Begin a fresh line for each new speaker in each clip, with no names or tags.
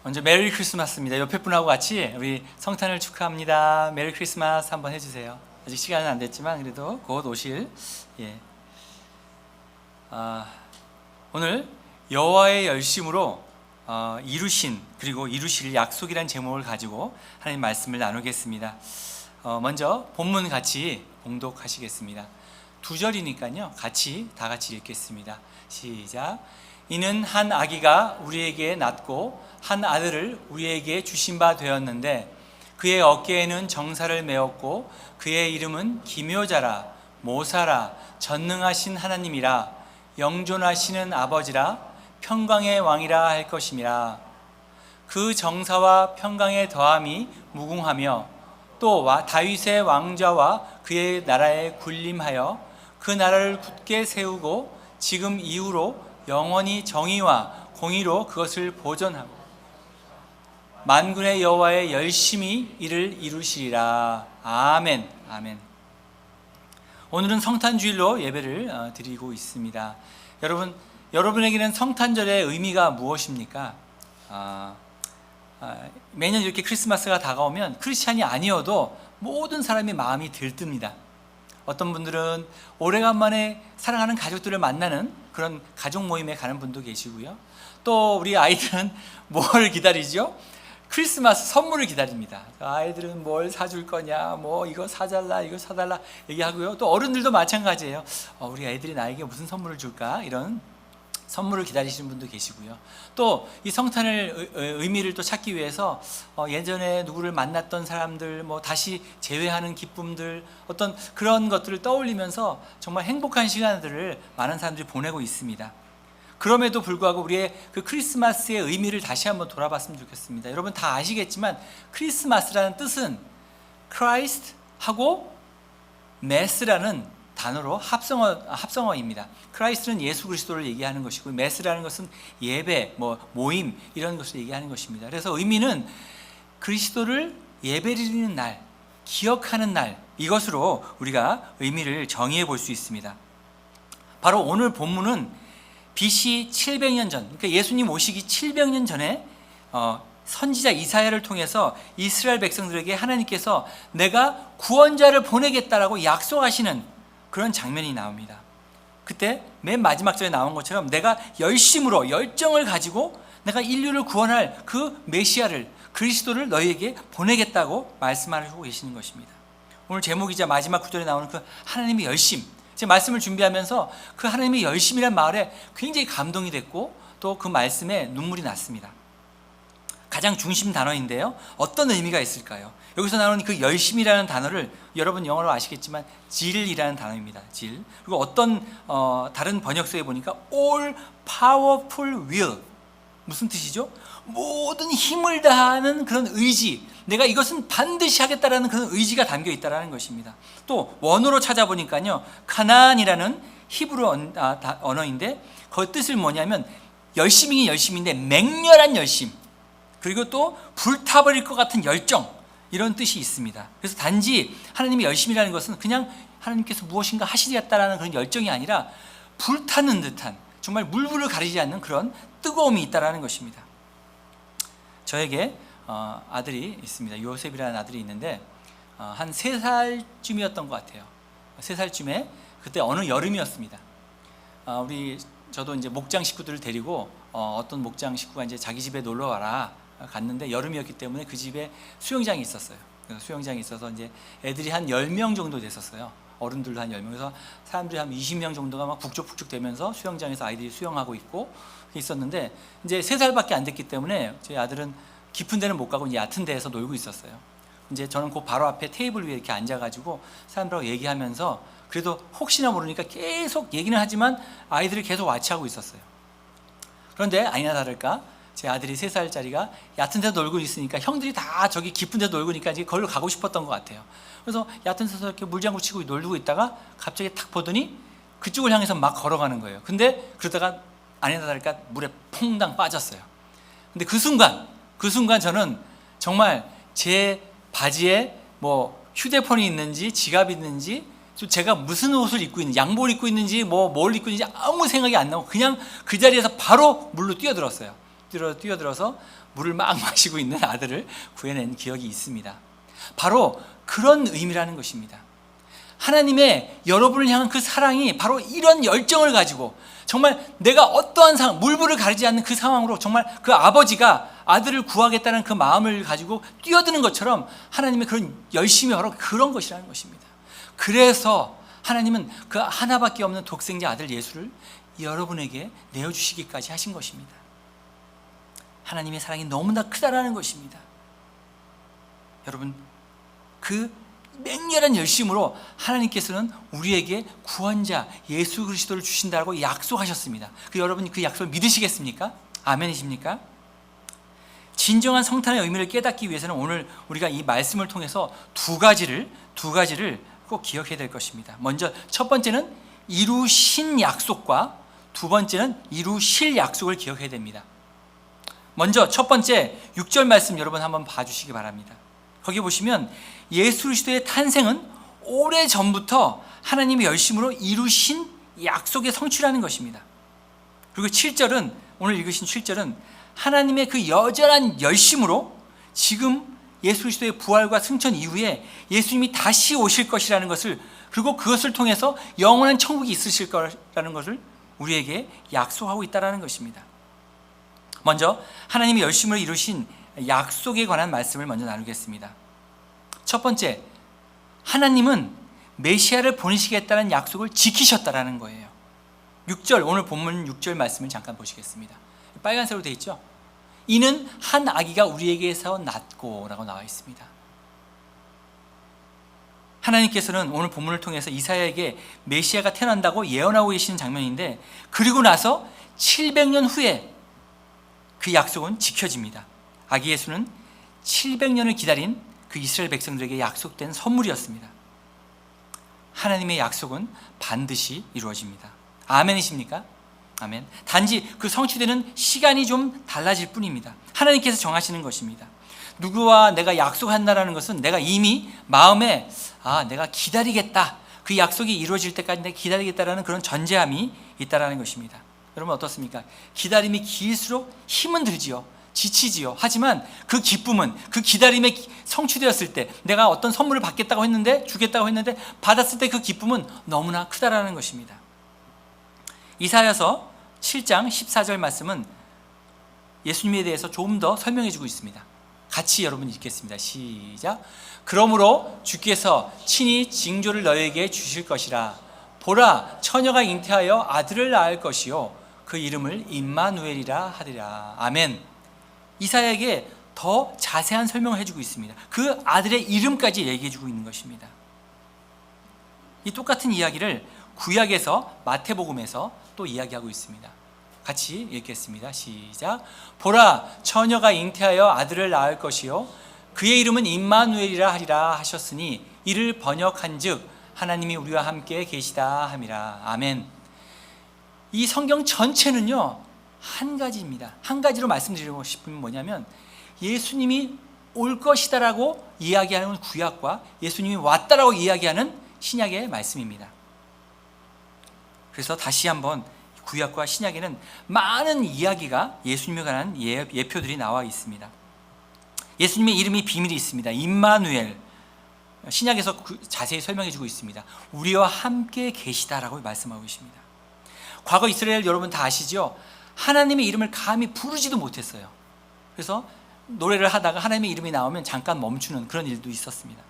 먼저 메리 크리스마스입니다. 옆에 분하고 같이 우리 성탄을 축하합니다. 메리 크리스마스 한번 해주세요. 아직 시간은 안 됐지만 그래도 곧 오실. 오늘 여호와의 열심으로 이루신 그리고 이루실 약속이란 제목을 가지고 하나님 말씀을 나누겠습니다. 먼저 본문 같이 봉독하시겠습니다. 2절이니까요. 다 같이 읽겠습니다. 시작. 이는 한 아기가 우리에게 낳고 한 아들을 우리에게 주신 바 되었는데 그의 어깨에는 정사를 메었고 그의 이름은 기묘자라 모사라 전능하신 하나님이라 영존하시는 아버지라 평강의 왕이라 할 것임이라. 그 정사와 평강의 더함이 무궁하며 또 다윗의 왕좌와 그의 나라에 군림하여 그 나라를 굳게 세우고 지금 이후로 영원히 정의와 공의로 그것을 보존하고 만군의 여호와의 열심히 이를 이루시리라. 아멘. 아멘. 오늘은 성탄주일로 예배를 드리고 있습니다. 여러분에게는 성탄절의 의미가 무엇입니까? 매년 이렇게 크리스마스가 다가오면 크리스찬이 아니어도 모든 사람의 마음이 들뜹니다. 어떤 분들은 오래간만에 사랑하는 가족들을 만나는 그런 가족 모임에 가는 분도 계시고요. 또 우리 아이들은 뭘 기다리죠? 크리스마스 선물을 기다립니다. 아이들은 뭘 사줄 거냐, 뭐 이거 사달라, 이거 사달라 얘기하고요. 또 어른들도 마찬가지예요. 우리 애들이 나에게 무슨 선물을 줄까? 이런 선물을 기다리시는 분도 계시고요. 또 이 성탄의 의미를 또 찾기 위해서 예전에 누구를 만났던 사람들, 뭐 다시 재회하는 기쁨들, 어떤 그런 것들을 떠올리면서 정말 행복한 시간들을 많은 사람들이 보내고 있습니다. 그럼에도 불구하고 우리의 그 크리스마스의 의미를 다시 한번 돌아봤으면 좋겠습니다. 여러분 다 아시겠지만 크리스마스라는 뜻은 크라이스트하고 메스라는 단어로 합성어입니다. 크라이스트는 예수 그리스도를 얘기하는 것이고 메스라는 것은 예배, 모임 이런 것을 얘기하는 것입니다. 그래서 의미는 그리스도를 예배드리는 날, 기억하는 날, 이것으로 우리가 의미를 정의해 볼 수 있습니다. 바로 오늘 본문은 BC 700년 전, 그러니까 예수님 오시기 700년 전에 선지자 이사야를 통해서 이스라엘 백성들에게 하나님께서 내가 구원자를 보내겠다라고 약속하시는 그런 장면이 나옵니다. 그때 맨 마지막 절에 나온 것처럼 내가 열심으로 열정을 가지고 내가 인류를 구원할 그 메시아를, 그리스도를 너희에게 보내겠다고 말씀하고 계시는 것입니다. 오늘 제목이자 마지막 구절에 나오는 그 하나님의 열심, 제가 말씀을 준비하면서 그 하나님의 열심이란 말에 굉장히 감동이 됐고 또 그 말씀에 눈물이 났습니다. 가장 중심 단어인데요. 어떤 의미가 있을까요? 여기서 나오는 그 열심이라는 단어를 여러분 영어로 아시겠지만 질이라는 단어입니다. 질. 그리고 어떤 다른 번역서에 보니까 all powerful will. 무슨 뜻이죠? 모든 힘을 다하는 그런 의지, 내가 이것은 반드시 하겠다라는 그런 의지가 담겨 있다는 것입니다. 또 원어로 찾아보니까요, 카나안이라는 히브리 언어인데 그 뜻을 뭐냐면 열심인데 맹렬한 열심, 그리고 또 불타버릴 것 같은 열정, 이런 뜻이 있습니다. 그래서 단지 하나님의 열심이라는 것은 그냥 하나님께서 무엇인가 하시겠다라는 그런 열정이 아니라 불타는 듯한, 정말 물불을 가리지 않는 그런 뜨거움이 있다라는 것입니다. 저에게 아들이 있습니다. 요셉이라는 아들이 있는데 한 3살쯤이었던 것 같아요. 3살쯤에 그때 어느 여름이었습니다. 저도 이제 목장 식구들을 데리고 어떤 목장 식구가 이제 자기 집에 놀러 와라 갔는데 여름이었기 때문에 그 집에 수영장이 있었어요. 그래서 수영장이 있어서 이제 애들이 한 10명 정도 됐었어요. 어른들도 한 10명. 그래서 사람들이 한 20명 정도가 막 북적북적 되면서 수영장에서 아이들이 수영하고 있고 있었는데 이제 3살밖에 안 됐기 때문에 저희 아들은 깊은 데는 못 가고 이제 얕은 데에서 놀고 있었어요. 이제 저는 그 바로 앞에 테이블 위에 이렇게 앉아가지고 사람들하고 얘기하면서 그래도 혹시나 모르니까 계속 얘기는 하지만 아이들을 계속 와치하고 있었어요. 그런데 아니나 다를까 제 아들이 3살짜리가 얕은 데서 놀고 있으니까 형들이 다 저기 깊은 데서 놀고 있으니까 이제 거기로 가고 싶었던 것 같아요. 그래서 얕은 데서 이렇게 물장구 치고 놀고 있다가 갑자기 탁 보더니 그쪽을 향해서 막 걸어가는 거예요. 근데 그러다가 아니나 다를까 물에 퐁당 빠졌어요. 근데 그 순간 저는 정말 제 바지에 휴대폰이 있는지 지갑이 있는지 제가 무슨 옷을 입고 있는지, 양복을 입고 있는지 뭘 입고 있는지 아무 생각이 안 나고 그냥 그 자리에서 바로 물로 뛰어들었어요. 뛰어들어서 물을 막 마시고 있는 아들을 구해낸 기억이 있습니다. 바로 그런 의미라는 것입니다. 하나님의 여러분을 향한 그 사랑이 바로 이런 열정을 가지고 정말 내가 어떠한 상황, 물불을 가리지 않는 그 상황으로 정말 그 아버지가 아들을 구하겠다는 그 마음을 가지고 뛰어드는 것처럼 하나님의 그런 열심이 바로 그런 것이라는 것입니다. 그래서 하나님은 그 하나밖에 없는 독생자 아들 예수를 여러분에게 내어주시기까지 하신 것입니다. 하나님의 사랑이 너무나 크다라는 것입니다. 여러분, 그 맹렬한 열심으로 하나님께서는 우리에게 구원자 예수 그리스도를 주신다고 약속하셨습니다. 여러분 그 약속을 믿으시겠습니까? 아멘이십니까? 진정한 성탄의 의미를 깨닫기 위해서는 오늘 우리가 이 말씀을 통해서 두 가지를 꼭 기억해야 될 것입니다. 먼저 첫 번째는 이루신 약속과 두 번째는 이루실 약속을 기억해야 됩니다. 먼저 첫 번째 6절 말씀 여러분 한번 봐주시기 바랍니다. 거기 보시면 예수 그리스도의 탄생은 오래전부터 하나님의 열심으로 이루신 약속의 성취라는 것입니다. 그리고 7절은 오늘 읽으신 7절은 하나님의 그 여전한 열심으로 지금 예수 그리스도의 부활과 승천 이후에 예수님이 다시 오실 것이라는 것을, 그리고 그것을 통해서 영원한 천국이 있으실 거라는 것을 우리에게 약속하고 있다는 것입니다. 먼저 하나님의 열심으로 이루신 약속에 관한 말씀을 먼저 나누겠습니다. 첫 번째, 하나님은 메시아를 보내시겠다는 약속을 지키셨다라는 거예요. 6절, 오늘 본문 6절 말씀을 잠깐 보시겠습니다. 빨간색으로 되어 있죠? 이는 한 아기가 우리에게서 낳고 라고 나와 있습니다. 하나님께서는 오늘 본문을 통해서 이사야에게 메시아가 태어난다고 예언하고 계시는 장면인데, 그리고 나서 700년 후에 그 약속은 지켜집니다. 아기 예수는 700년을 기다린 그 이스라엘 백성들에게 약속된 선물이었습니다. 하나님의 약속은 반드시 이루어집니다. 아멘이십니까? 아멘. 단지 그 성취되는 시간이 좀 달라질 뿐입니다. 하나님께서 정하시는 것입니다. 누구와 내가 약속한다라는 것은 내가 이미 마음에 내가 기다리겠다, 그 약속이 이루어질 때까지 내가 기다리겠다라는 그런 전제함이 있다라는 것입니다. 여러분 어떻습니까? 기다림이 길수록 힘은 들지요, 지치지요. 하지만 그 기쁨은 그 기다림에 성취되었을 때, 내가 어떤 선물을 받겠다고 했는데, 주겠다고 했는데 받았을 때 그 기쁨은 너무나 크다라는 것입니다. 이사야서 7장 14절 말씀은 예수님에 대해서 조금 더 설명해 주고 있습니다. 같이 여러분 읽겠습니다. 시작. 그러므로 주께서 친히 징조를 너에게 주실 것이라. 보라, 처녀가 잉태하여 아들을 낳을 것이요 그 이름을 임마누엘이라 하리라. 아멘. 이사야에게 더 자세한 설명을 해주고 있습니다. 그 아들의 이름까지 얘기해 주고 있는 것입니다. 이 똑같은 이야기를 구약에서 마태복음에서 또 이야기하고 있습니다. 같이 읽겠습니다. 시작. 보라, 처녀가 잉태하여 아들을 낳을 것이요 그의 이름은 임마누엘이라 하리라 하셨으니 이를 번역한즉 하나님이 우리와 함께 계시다 함이라. 아멘. 이 성경 전체는요 한 가지입니다. 한 가지로 말씀드리고 싶으면 뭐냐면, 예수님이 올 것이다라고 이야기하는 구약과 예수님이 왔다라고 이야기하는 신약의 말씀입니다. 그래서 다시 한번 구약과 신약에는 많은 이야기가 예수님에 관한 예표들이 나와 있습니다. 예수님의 이름이 비밀이 있습니다. 임마누엘, 신약에서 자세히 설명해 주고 있습니다. 우리와 함께 계시다라고 말씀하고 계십니다. 과거 이스라엘 여러분 다 아시죠? 하나님의 이름을 감히 부르지도 못했어요. 그래서 노래를 하다가 하나님의 이름이 나오면 잠깐 멈추는 그런 일도 있었습니다.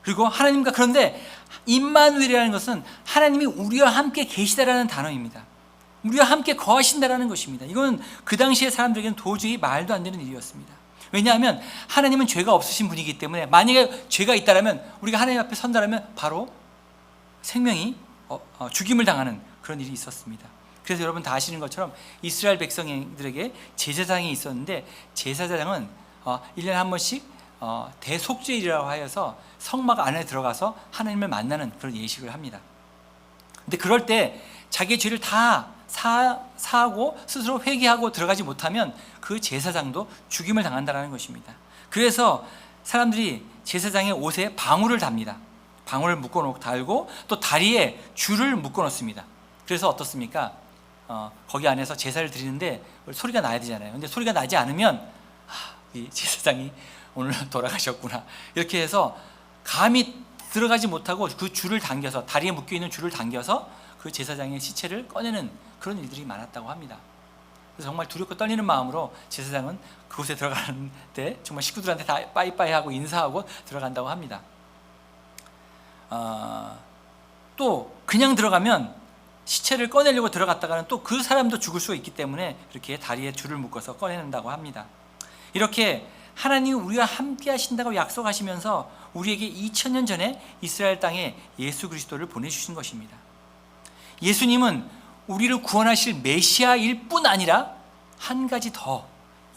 그리고 하나님과, 그런데 임마누엘이라는 것은 하나님이 우리와 함께 계시다라는 단어입니다. 우리와 함께 거하신다라는 것입니다. 이건 그 당시의 사람들에게는 도저히 말도 안 되는 일이었습니다. 왜냐하면 하나님은 죄가 없으신 분이기 때문에 만약에 죄가 있다라면, 우리가 하나님 앞에 선다라면 바로 생명이 죽임을 당하는 그런 일이 있었습니다. 그래서 여러분 다 아시는 것처럼 이스라엘 백성들에게 제사장이 있었는데, 제사장은 1년에 한 번씩 대속죄일이라고 하여서 성막 안에 들어가서 하나님을 만나는 그런 예식을 합니다. 근데 그럴 때 자기의 죄를 다 사하고 스스로 회개하고 들어가지 못하면 그 제사장도 죽임을 당한다는 것입니다. 그래서 사람들이 제사장의 옷에 방울을 답니다. 방울을 달고 또 다리에 줄을 묶어 놓습니다. 그래서 어떻습니까? 거기 안에서 제사를 드리는데 소리가 나야 되잖아요. 근데 소리가 나지 않으면 이 제사장이 오늘 돌아가셨구나 이렇게 해서 감히 들어가지 못하고 그 줄을 당겨서, 다리에 묶여있는 줄을 당겨서 그 제사장의 시체를 꺼내는 그런 일들이 많았다고 합니다. 그래서 정말 두렵고 떨리는 마음으로 제사장은 그곳에 들어가는데 정말 식구들한테 다 빠이빠이 하고 인사하고 들어간다고 합니다. 또 그냥 들어가면 시체를 꺼내려고 들어갔다가는 또 그 사람도 죽을 수 있기 때문에 이렇게 다리에 줄을 묶어서 꺼내는다고 합니다. 이렇게 하나님이 우리와 함께 하신다고 약속하시면서 우리에게 2000년 전에 이스라엘 땅에 예수 그리스도를 보내주신 것입니다. 예수님은 우리를 구원하실 메시아일 뿐 아니라 한 가지 더,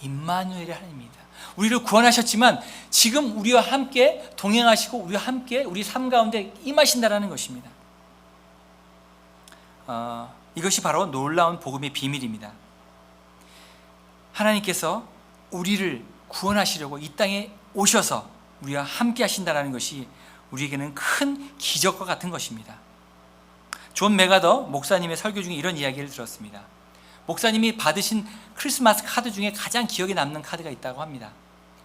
임마누엘의 하나님입니다. 우리를 구원하셨지만 지금 우리와 함께 동행하시고 우리와 함께 우리 삶 가운데 임하신다라는 것입니다. 이것이 바로 놀라운 복음의 비밀입니다. 하나님께서 우리를 구원하시려고 이 땅에 오셔서 우리와 함께 하신다는 것이 우리에게는 큰 기적과 같은 것입니다. 존 메가더 목사님의 설교 중에 이런 이야기를 들었습니다. 목사님이 받으신 크리스마스 카드 중에 가장 기억에 남는 카드가 있다고 합니다.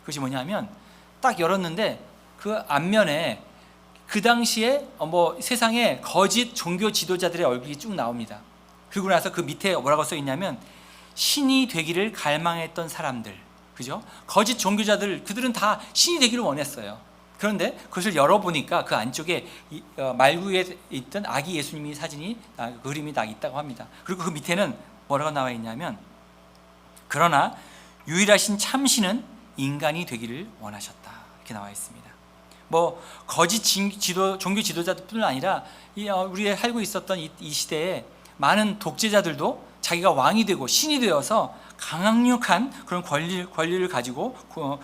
그것이 뭐냐면 딱 열었는데 그 앞면에 그 당시에 세상에 거짓 종교 지도자들의 얼굴이 쭉 나옵니다. 그리고 나서 그 밑에 뭐라고 써 있냐면 신이 되기를 갈망했던 사람들, 그죠? 거짓 종교자들, 그들은 다 신이 되기를 원했어요. 그런데 그것을 열어보니까 그 안쪽에 말구에 있던 아기 예수님이 사진이, 그림이 딱 있다고 합니다. 그리고 그 밑에는 뭐라고 나와 있냐면 그러나 유일하신 참신은 인간이 되기를 원하셨다, 이렇게 나와 있습니다. 거짓 종교 지도자들뿐 아니라 우리가 살고 있었던 이 시대에 많은 독재자들도 자기가 왕이 되고 신이 되어서 강력한 그런 권리를 가지고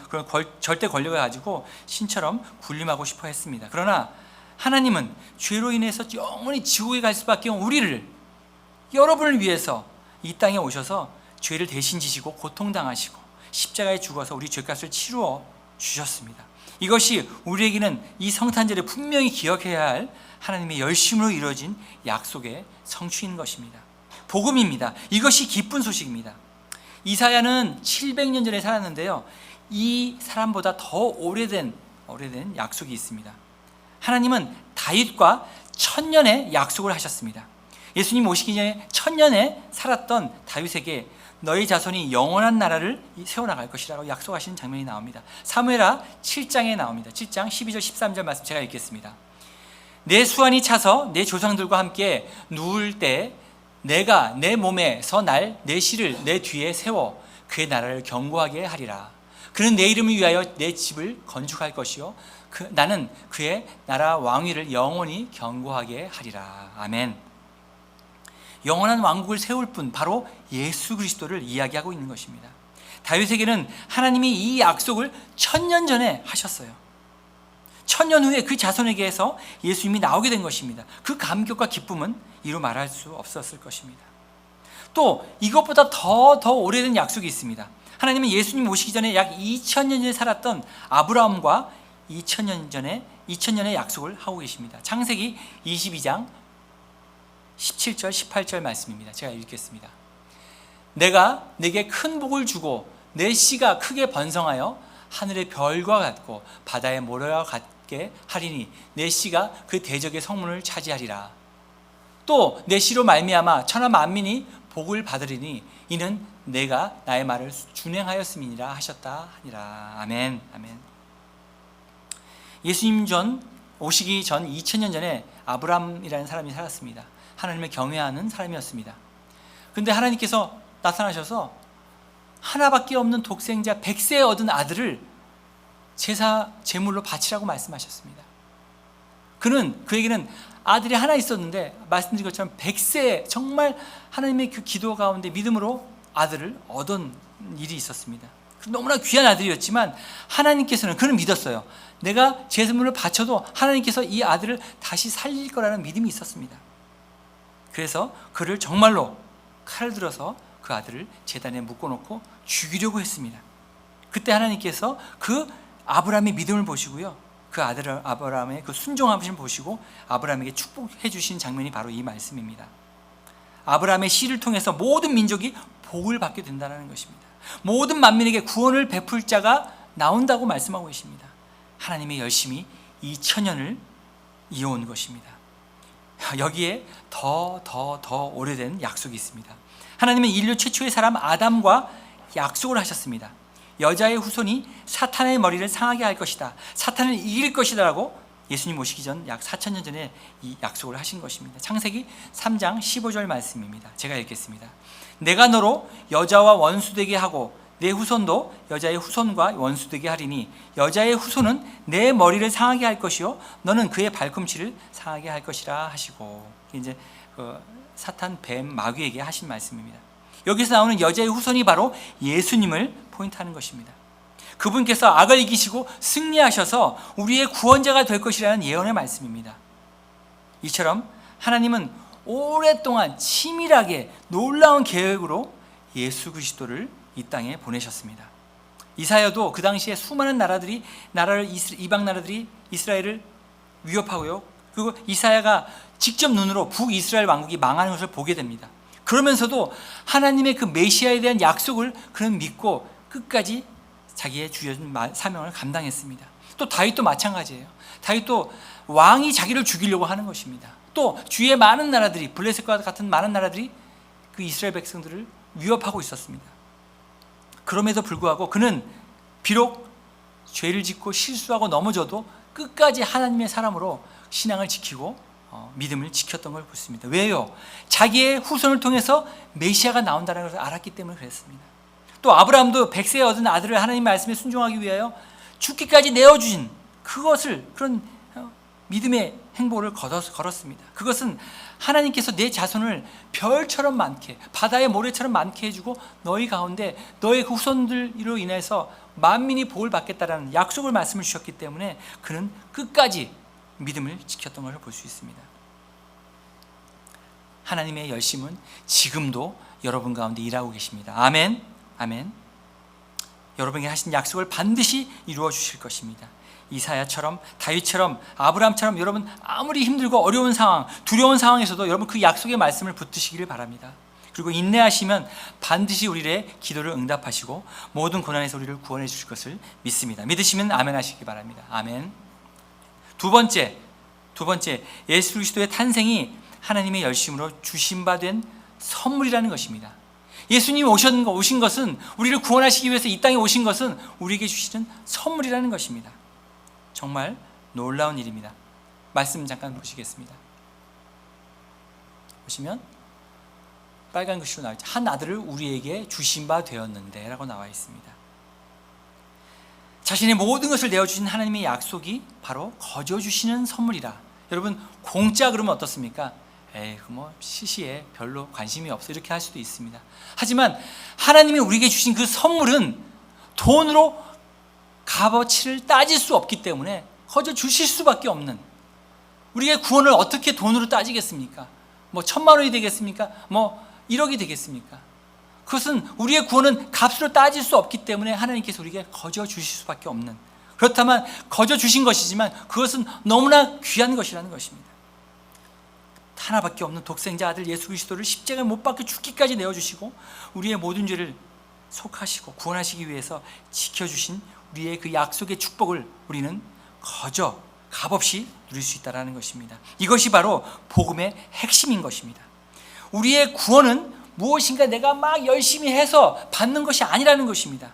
그런 절대 권력을 가지고 신처럼 군림하고 싶어 했습니다. 그러나 하나님은 죄로 인해서 영원히 지옥에 갈 수밖에 없는 우리를, 여러분을 위해서 이 땅에 오셔서 죄를 대신 지시고 고통당하시고 십자가에 죽어서 우리 죄값을 치루어 주셨습니다. 이것이 우리에게는 이 성탄절에 분명히 기억해야 할 하나님의 열심으로 이루어진 약속의 성취인 것입니다. 복음입니다. 이것이 기쁜 소식입니다. 이사야는 700년 전에 살았는데요, 이 사람보다 더 오래된 약속이 있습니다. 하나님은 다윗과 1000년의 약속을 하셨습니다. 예수님 오시기 전에 1000년에 살았던 다윗에게 너희 자손이 영원한 나라를 세워나갈 것이라고 약속하시는 장면이 나옵니다. 사무엘하 7장에 나옵니다. 7장 12절 13절 말씀 제가 읽겠습니다. 내 수완이 차서 내 조상들과 함께 누울 때 내가 내 몸에서 내 실을 내 뒤에 세워 그의 나라를 견고하게 하리라. 그는 내 이름을 위하여 내 집을 건축할 것이요 나는 그의 나라 왕위를 영원히 견고하게 하리라. 아멘. 영원한 왕국을 세울 분, 바로 예수 그리스도를 이야기하고 있는 것입니다. 다윗에게는 하나님이 이 약속을 1000년 전에 하셨어요. 1000년 후에 그 자손에게서 예수님이 나오게 된 것입니다. 그 감격과 기쁨은 이루 말할 수 없었을 것입니다. 또 이것보다 더 오래된 약속이 있습니다. 하나님은 예수님 오시기 전에 약 2000년 전에 살았던 아브라함과 2000년의 약속을 하고 계십니다. 창세기 22장 17절 18절 말씀입니다. 제가 읽겠습니다. 내가 내게 큰 복을 주고 내 씨가 크게 번성하여 하늘의 별과 같고 바다의 모래와 같게 하리니 내 씨가 그 대적의 성문을 차지하리라. 또 내 씨로 말미암아 천하 만민이 복을 받으리니 이는 내가 나의 말을 준행하였음이니라 하셨다 하니라. 아멘. 아멘. 예수님 오시기 전 2000년 전에 아브람이라는 사람이 살았습니다. 하나님을 경외하는 사람이었습니다. 그런데 하나님께서 나타나셔서 하나밖에 없는 독생자 100세에 얻은 아들을 제사 제물로 바치라고 말씀하셨습니다. 그에게는 아들이 하나 있었는데 말씀드린 것처럼 100세에 정말 하나님의 그 기도 가운데 믿음으로 아들을 얻은 일이 있었습니다. 너무나 귀한 아들이었지만 하나님께서는 그는 믿었어요. 내가 제물을 바쳐도 하나님께서 이 아들을 다시 살릴 거라는 믿음이 있었습니다. 그래서 그를 정말로 칼을 들어서 그 아들을 제단에 묶어놓고 죽이려고 했습니다. 그때 하나님께서 그 아브라함의 믿음을 보시고요, 그 아들 아브라함의 그 순종함을 보시고 아브라함에게 축복해 주신 장면이 바로 이 말씀입니다. 아브라함의 씨를 통해서 모든 민족이 복을 받게 된다는 것입니다. 모든 만민에게 구원을 베풀 자가 나온다고 말씀하고 계십니다. 하나님의 열심이 2000년을 이어온 것입니다. 여기에 더 오래된 약속이 있습니다. 하나님은 인류 최초의 사람 아담과 약속을 하셨습니다. 여자의 후손이 사탄의 머리를 상하게 할 것이다, 사탄을 이길 것이다 라고 예수님 오시기 전 약 4000년 전에 이 약속을 하신 것입니다. 창세기 3장 15절 말씀입니다. 제가 읽겠습니다. 내가 너로 여자와 원수되게 하고 내 후손도 여자의 후손과 원수되게 하리니 여자의 후손은 내 머리를 상하게 할 것이요 너는 그의 발꿈치를 상하게 할 것이라 하시고, 이제 사탄, 뱀, 마귀에게 하신 말씀입니다. 여기서 나오는 여자의 후손이 바로 예수님을 포인트하는 것입니다. 그분께서 악을 이기시고 승리하셔서 우리의 구원자가 될 것이라는 예언의 말씀입니다. 이처럼 하나님은 오랫동안 치밀하게 놀라운 계획으로 예수 그리스도를 이 땅에 보내셨습니다. 이사야도 그 당시에 수많은 이방 나라들이 이스라엘을 위협하고요, 그리고 이사야가 직접 눈으로 북이스라엘 왕국이 망하는 것을 보게 됩니다. 그러면서도 하나님의 그 메시아에 대한 약속을 그는 믿고 끝까지 자기의 주어진 사명을 감당했습니다. 또 다윗도 마찬가지예요. 다윗도 왕이 자기를 죽이려고 하는 것입니다. 또 주위의 많은 나라들이, 블레셋과 같은 많은 나라들이 그 이스라엘 백성들을 위협하고 있었습니다. 그럼에도 불구하고 그는 비록 죄를 짓고 실수하고 넘어져도 끝까지 하나님의 사람으로 신앙을 지키고 믿음을 지켰던 걸 보습니다. 왜요? 자기의 후손을 통해서 메시아가 나온다는 것을 알았기 때문에 그랬습니다. 또 아브라함도 100세에 얻은 아들을 하나님 말씀에 순종하기 위하여 죽기까지 내어주신 그런 믿음의 행보를 걸었습니다. 그것은 하나님께서 내 자손을 별처럼 많게, 바다의 모래처럼 많게 해주고 너희 가운데 너의 그 후손들로 인해서 만민이 복을 받겠다라는 약속을 말씀을 주셨기 때문에 그는 끝까지 믿음을 지켰던 것을 볼 수 있습니다. 하나님의 열심은 지금도 여러분 가운데 일하고 계십니다. 아멘, 아멘. 여러분에게 하신 약속을 반드시 이루어 주실 것입니다. 이사야처럼, 다윗처럼, 아브라함처럼 여러분 아무리 힘들고 어려운 상황, 두려운 상황에서도 여러분 그 약속의 말씀을 붙드시기를 바랍니다. 그리고 인내하시면 반드시 우리의 기도를 응답하시고 모든 고난에서 우리를 구원해 주실 것을 믿습니다. 믿으시면 아멘 하시기 바랍니다. 아멘. 두 번째, 예수 그리스도의 탄생이 하나님의 열심으로 주신 바 된 선물이라는 것입니다. 예수님이 오신 것은, 우리를 구원하시기 위해서 이 땅에 오신 것은 우리에게 주시는 선물이라는 것입니다. 정말 놀라운 일입니다. 말씀 잠깐 보시겠습니다. 보시면 빨간 글씨로 나와 있죠. 한 아들을 우리에게 주신 바 되었는데 라고 나와 있습니다. 자신의 모든 것을 내어주신 하나님의 약속이 바로 거저 주시는 선물이라. 여러분 공짜 그러면 어떻습니까? 에이, 시시해, 별로 관심이 없어, 이렇게 할 수도 있습니다. 하지만 하나님이 우리에게 주신 그 선물은 돈으로 값어치를 따질 수 없기 때문에 거저 주실 수밖에 없는, 우리의 구원을 어떻게 돈으로 따지겠습니까? 1000만 원이 되겠습니까? 1억이 되겠습니까? 그것은 우리의 구원은 값으로 따질 수 없기 때문에 하나님께서 우리에게 거저 주실 수밖에 없는, 그렇다면 거저 주신 것이지만 그것은 너무나 귀한 것이라는 것입니다. 하나밖에 없는 독생자 아들 예수 그리스도를 십자가에 못 박혀 죽기까지 내어주시고 우리의 모든 죄를 속하시고 구원하시기 위해서 지켜주신 우리의 그 약속의 축복을 우리는 거저 값없이 누릴 수 있다는 것입니다. 이것이 바로 복음의 핵심인 것입니다. 우리의 구원은 무엇인가 내가 막 열심히 해서 받는 것이 아니라는 것입니다.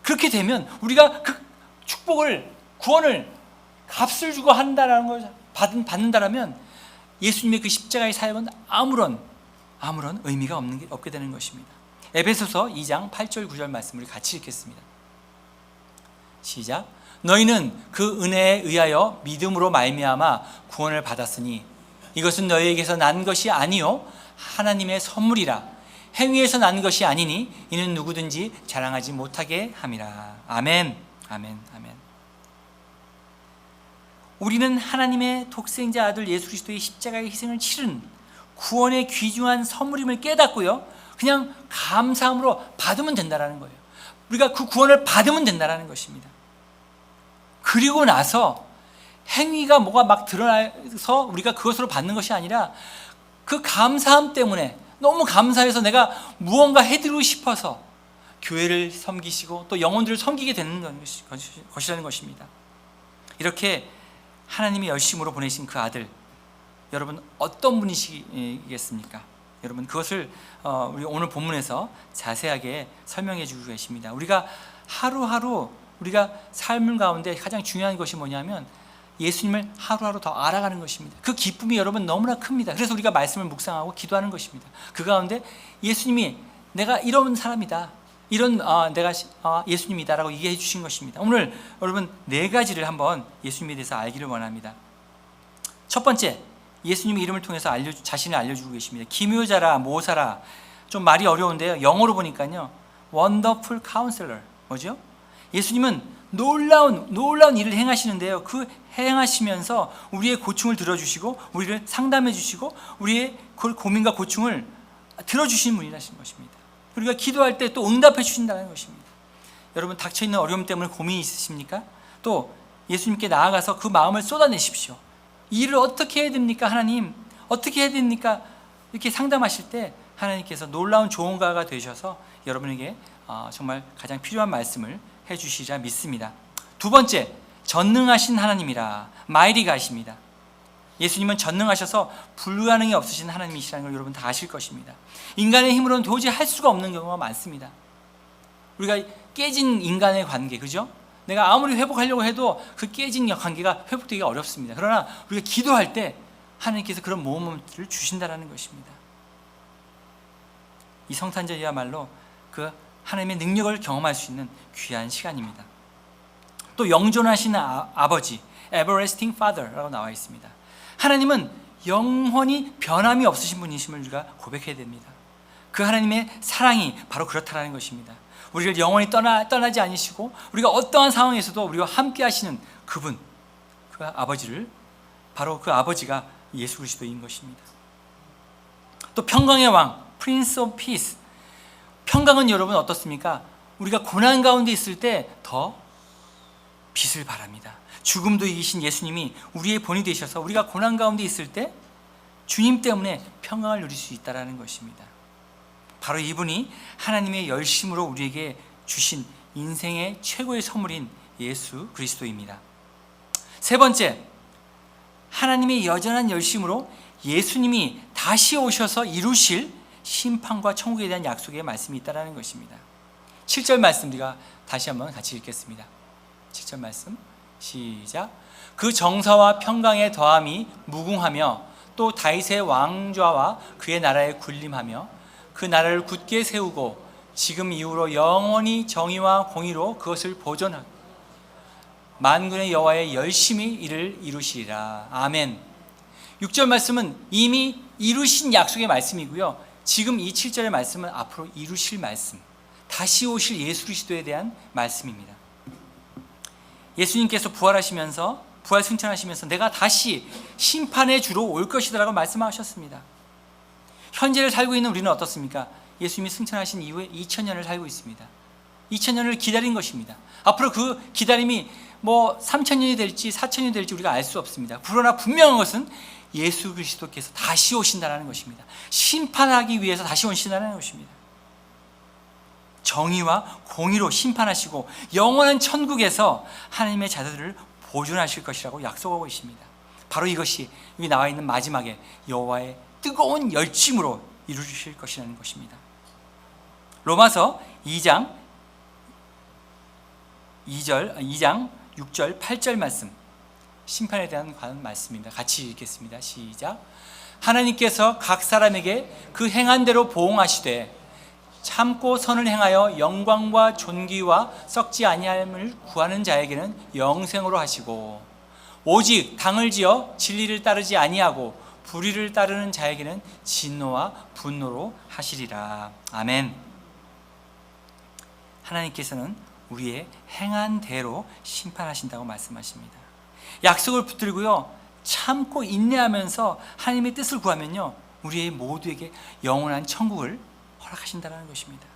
그렇게 되면 우리가 그 축복을, 구원을 값을 주고 한다라는 걸 받는다라면 예수님의 그 십자가의 사역은 아무런 의미가 없게 되는 것입니다. 에베소서 2장 8절 9절 말씀을 같이 읽겠습니다. 시작. 너희는 그 은혜에 의하여 믿음으로 말미암아 구원을 받았으니 이것은 너희에게서 난 것이 아니요 하나님의 선물이라. 행위에서 난 것이 아니니 이는 누구든지 자랑하지 못하게 함이라. 아멘, 아멘, 아멘. 우리는 하나님의 독생자 아들 예수 그리스도의 십자가의 희생을 치른 구원의 귀중한 선물임을 깨닫고요, 그냥 감사함으로 받으면 된다는 거예요. 우리가 그 구원을 받으면 된다는 것입니다. 그리고 나서 행위가 뭐가 막 드러나서 우리가 그것으로 받는 것이 아니라 그 감사함 때문에 너무 감사해서 내가 무언가 해드리고 싶어서 교회를 섬기시고 또 영혼들을 섬기게 되는 것이라는 것입니다. 이렇게 하나님이 열심으로 보내신 그 아들, 여러분 어떤 분이시겠습니까? 여러분 그것을 우리 오늘 본문에서 자세하게 설명해 주고 계십니다. 우리가 하루하루 우리가 삶 가운데 가장 중요한 것이 뭐냐면 예수님을 하루하루 더 알아가는 것입니다. 그 기쁨이 여러분 너무나 큽니다. 그래서 우리가 말씀을 묵상하고 기도하는 것입니다. 그 가운데 예수님이 내가 이런 사람이다, 이런 내가 예수님이다라고 얘기해 주신 것입니다. 오늘 여러분 네 가지를 한번 예수님에 대해서 알기를 원합니다. 첫 번째, 예수님의 이름을 통해서 자신을 알려주고 계십니다. 기묘자라, 모사라, 좀 말이 어려운데요, 영어로 보니까요 원더풀 카운셀러, 뭐죠? 예수님은 놀라운 일을 행하시는데요, 그 행하시면서 우리의 고충을 들어주시고 우리를 상담해 주시고 우리의 고민과 고충을 들어주시는 분이라는 것입니다. 우리가 기도할 때 또 응답해 주신다는 것입니다. 여러분 닥쳐있는 어려움 때문에 고민이 있으십니까? 또 예수님께 나아가서 그 마음을 쏟아내십시오. 이 일을 어떻게 해야 됩니까? 하나님 어떻게 해야 됩니까? 이렇게 상담하실 때 하나님께서 놀라운 조언가가 되셔서 여러분에게 정말 가장 필요한 말씀을 해주시리라 믿습니다. 두 번째, 전능하신 하나님이라, 마이리 가십니다. 예수님은 전능하셔서 불가능이 없으신 하나님이시라는 걸 여러분 다 아실 것입니다. 인간의 힘으로는 도저히 할 수가 없는 경우가 많습니다. 우리가 깨진 인간의 관계, 그죠? 내가 아무리 회복하려고 해도 그 깨진 관계가 회복되기가 어렵습니다. 그러나 우리가 기도할 때 하나님께서 그런 모험들을 주신다는 것입니다. 이 성탄절이야말로 그 하나님의 능력을 경험할 수 있는 귀한 시간입니다. 또 영존하시는 아버지, Everlasting Father라고 나와 있습니다. 하나님은 영원히 변함이 없으신 분이심을 우리가 고백해야 됩니다. 그 하나님의 사랑이 바로 그렇다는 것입니다. 우리를 영원히 떠나지 않으시고 우리가 어떠한 상황에서도 우리와 함께 하시는 그분, 그 아버지를, 바로 그 아버지가 예수 그리스도인 것입니다. 또 평강의 왕, Prince of Peace. 평강은 여러분 어떻습니까? 우리가 고난 가운데 있을 때 더 빛을 발합니다. 죽음도 이기신 예수님이 우리의 본이 되셔서 우리가 고난 가운데 있을 때 주님 때문에 평강을 누릴 수 있다는 것입니다. 바로 이분이 하나님의 열심으로 우리에게 주신 인생의 최고의 선물인 예수 그리스도입니다. 세 번째, 하나님의 여전한 열심으로 예수님이 다시 오셔서 이루실 심판과 천국에 대한 약속의 말씀이 있다는 것입니다. 7절 말씀 우리가 다시 한번 같이 읽겠습니다. 7절 말씀 시작. 그 정사와 평강의 더함이 무궁하며 또 다윗의 왕좌와 그의 나라에 군림하며 그 나라를 굳게 세우고 지금 이후로 영원히 정의와 공의로 그것을 보존하고 만군의 여호와의 열심히 이를 이루시리라. 아멘. 6절 말씀은 이미 이루신 약속의 말씀이고요, 지금 이 7절의 말씀은 앞으로 이루실 말씀, 다시 오실 예수 그리스도에 대한 말씀입니다. 예수님께서 부활하시면서 부활 승천하시면서 내가 다시 심판의 주로 올 것이다라고 말씀하셨습니다. 현재를 살고 있는 우리는 어떻습니까? 예수님이 승천하신 이후에 2000년을 살고 있습니다. 2000년을 기다린 것입니다. 앞으로 그 기다림이 3000년이 될지 4000년이 될지 우리가 알 수 없습니다. 그러나 분명한 것은 예수 그리스도께서 다시 오신다는 것입니다. 심판하기 위해서 다시 오신다는 것입니다. 정의와 공의로 심판하시고 영원한 천국에서 하나님의 자녀들을 보존하실 것이라고 약속하고 있습니다. 바로 이것이 여기 나와 있는 마지막에 여호와의 뜨거운 열심으로 이루실 것이라는 것입니다. 로마서 2장 6절 8절 말씀, 심판에 대한 말씀입니다. 같이 읽겠습니다. 시작. 하나님께서 각 사람에게 그 행한 대로 보응하시되 참고 선을 행하여 영광과 존귀와 썩지 아니함을 구하는 자에게는 영생으로 하시고 오직 당을 지어 진리를 따르지 아니하고 불의를 따르는 자에게는 진노와 분노로 하시리라. 아멘. 하나님께서는 우리의 행한 대로 심판하신다고 말씀하십니다. 약속을 붙들고요, 참고 인내하면서 하나님의 뜻을 구하면요, 우리의 모두에게 영원한 천국을 허락하신다는 것입니다.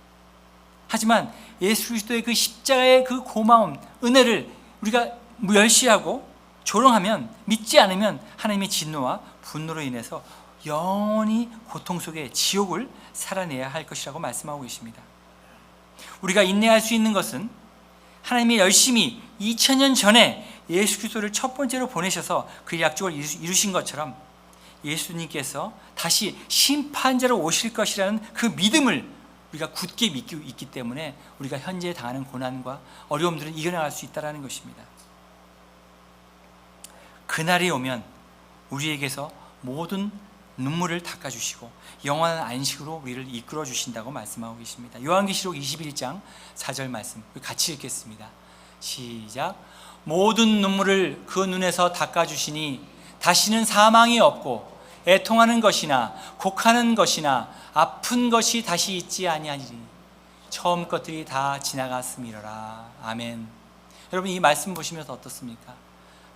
하지만 예수 그리스도의 그 십자가의 그 고마움, 은혜를 우리가 멸시하고 조롱하면, 믿지 않으면 하나님의 진노와 분노로 인해서 영원히 고통 속에 지옥을 살아내야 할 것이라고 말씀하고 계십니다. 우리가 인내할 수 있는 것은 하나님이 열심히 2000년 전에 예수 그리스도를 첫 번째로 보내셔서 그 약속을 이루신 것처럼 예수님께서 다시 심판자로 오실 것이라는 그 믿음을 우리가 굳게 믿고 있기 때문에 우리가 현재 당하는 고난과 어려움들을 이겨나갈 수 있다는 것입니다. 그날이 오면 우리에게서 모든 눈물을 닦아주시고 영원한 안식으로 우리를 이끌어 주신다고 말씀하고 계십니다. 요한계시록 21장 4절 말씀 같이 읽겠습니다. 시작. 모든 눈물을 그 눈에서 닦아주시니 다시는 사망이 없고 애통하는 것이나 곡하는 것이나 아픈 것이 다시 있지 아니하리니 처음 것들이 다 지나갔음이로라. 아멘. 여러분, 이 말씀 보시면서 어떻습니까?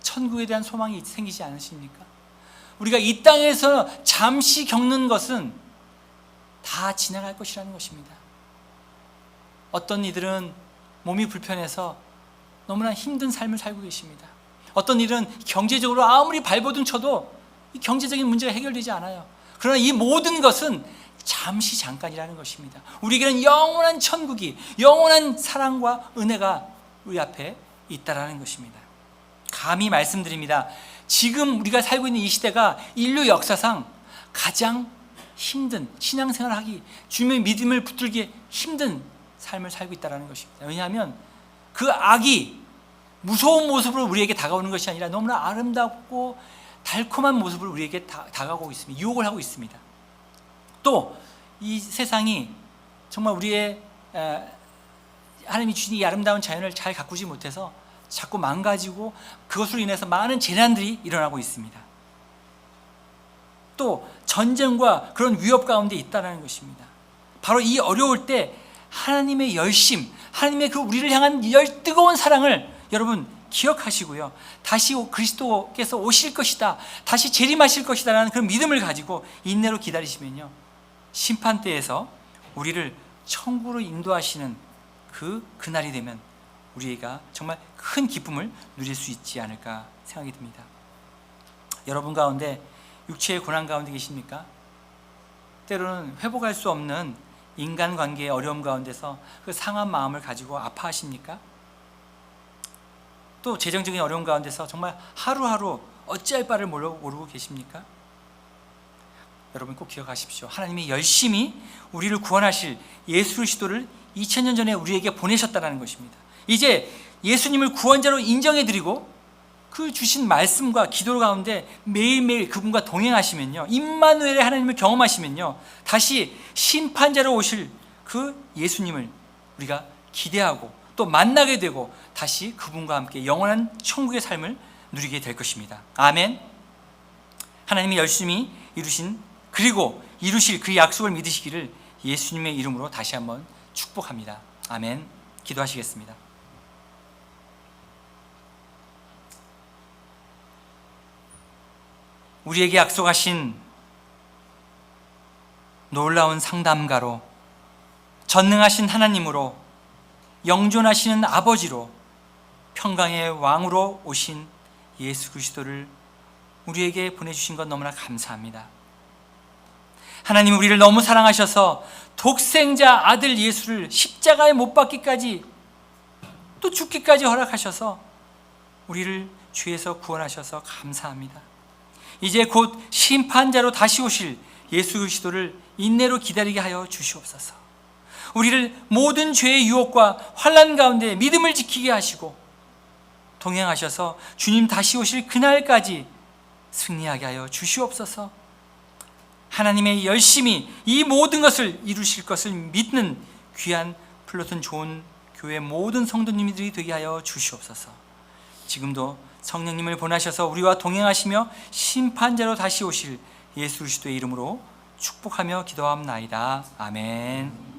천국에 대한 소망이 생기지 않으십니까? 우리가 이 땅에서 잠시 겪는 것은 다 지나갈 것이라는 것입니다. 어떤 이들은 몸이 불편해서 너무나 힘든 삶을 살고 계십니다. 어떤 일은 경제적으로 아무리 발버둥 쳐도 이 경제적인 문제가 해결되지 않아요. 그러나 이 모든 것은 잠시 잠깐이라는 것입니다. 우리에게는 영원한 천국이, 영원한 사랑과 은혜가 우리 앞에 있다라는 것입니다. 감히 말씀드립니다. 지금 우리가 살고 있는 이 시대가 인류 역사상 가장 힘든 신앙생활을 하기, 주님의 믿음을 붙들기 힘든 삶을 살고 있다는 것입니다. 왜냐하면 그 악이 무서운 모습으로 우리에게 다가오는 것이 아니라 너무나 아름답고 달콤한 모습으로 우리에게 다가오고 있습니다. 유혹을 하고 있습니다. 또 이 세상이 정말 우리의 하나님이 주신 이 아름다운 자연을 잘 가꾸지 못해서 자꾸 망가지고 그것으로 인해서 많은 재난들이 일어나고 있습니다. 또 전쟁과 그런 위협 가운데 있다는 것입니다. 바로 이 어려울 때 하나님의 열심, 하나님의 그 우리를 향한 뜨거운 사랑을 여러분 기억하시고요, 다시 그리스도께서 오실 것이다, 다시 재림하실 것이다 라는 그런 믿음을 가지고 인내로 기다리시면요, 심판대에서 우리를 천국으로 인도하시는 그날이 되면 우리가 정말 큰 기쁨을 누릴 수 있지 않을까 생각이 듭니다. 여러분 가운데 육체의 고난 가운데 계십니까? 때로는 회복할 수 없는 인간관계의 어려움 가운데서 그 상한 마음을 가지고 아파하십니까? 또 재정적인 어려움 가운데서 정말 하루하루 어찌할 바를 모르고 계십니까? 여러분 꼭 기억하십시오. 하나님이 열심히 우리를 구원하실 예수 그리스도를 2000년 전에 우리에게 보내셨다는 것입니다. 이제 예수님을 구원자로 인정해드리고 그 주신 말씀과 기도 가운데 매일매일 그분과 동행하시면요, 임마누엘의 하나님을 경험하시면요, 다시 심판자로 오실 그 예수님을 우리가 기대하고 또 만나게 되고 다시 그분과 함께 영원한 천국의 삶을 누리게 될 것입니다. 아멘. 하나님이 열심히 그리고 이루실 그 약속을 믿으시기를 예수님의 이름으로 다시 한번 축복합니다. 아멘. 기도하시겠습니다. 우리에게 약속하신 놀라운 상담가로, 전능하신 하나님으로, 영존하시는 아버지로, 평강의 왕으로 오신 예수 그리스도를 우리에게 보내주신 것 너무나 감사합니다. 하나님, 우리를 너무 사랑하셔서 독생자 아들 예수를 십자가에 못 박기까지 또 죽기까지 허락하셔서 우리를 죄에서 구원하셔서 감사합니다. 이제 곧 심판자로 다시 오실 예수 그리스도를 인내로 기다리게 하여 주시옵소서. 우리를 모든 죄의 유혹과 환난 가운데 믿음을 지키게 하시고 동행하셔서 주님 다시 오실 그날까지 승리하게 하여 주시옵소서. 하나님의 열심히 이 모든 것을 이루실 것을 믿는 귀한 플로튼 좋은 교회 모든 성도님들이 되게 하여 주시옵소서. 지금도 성령님을 보내셔서 우리와 동행하시며 심판자로 다시 오실 예수 그리스도의 이름으로 축복하며 기도합나이다. 아멘.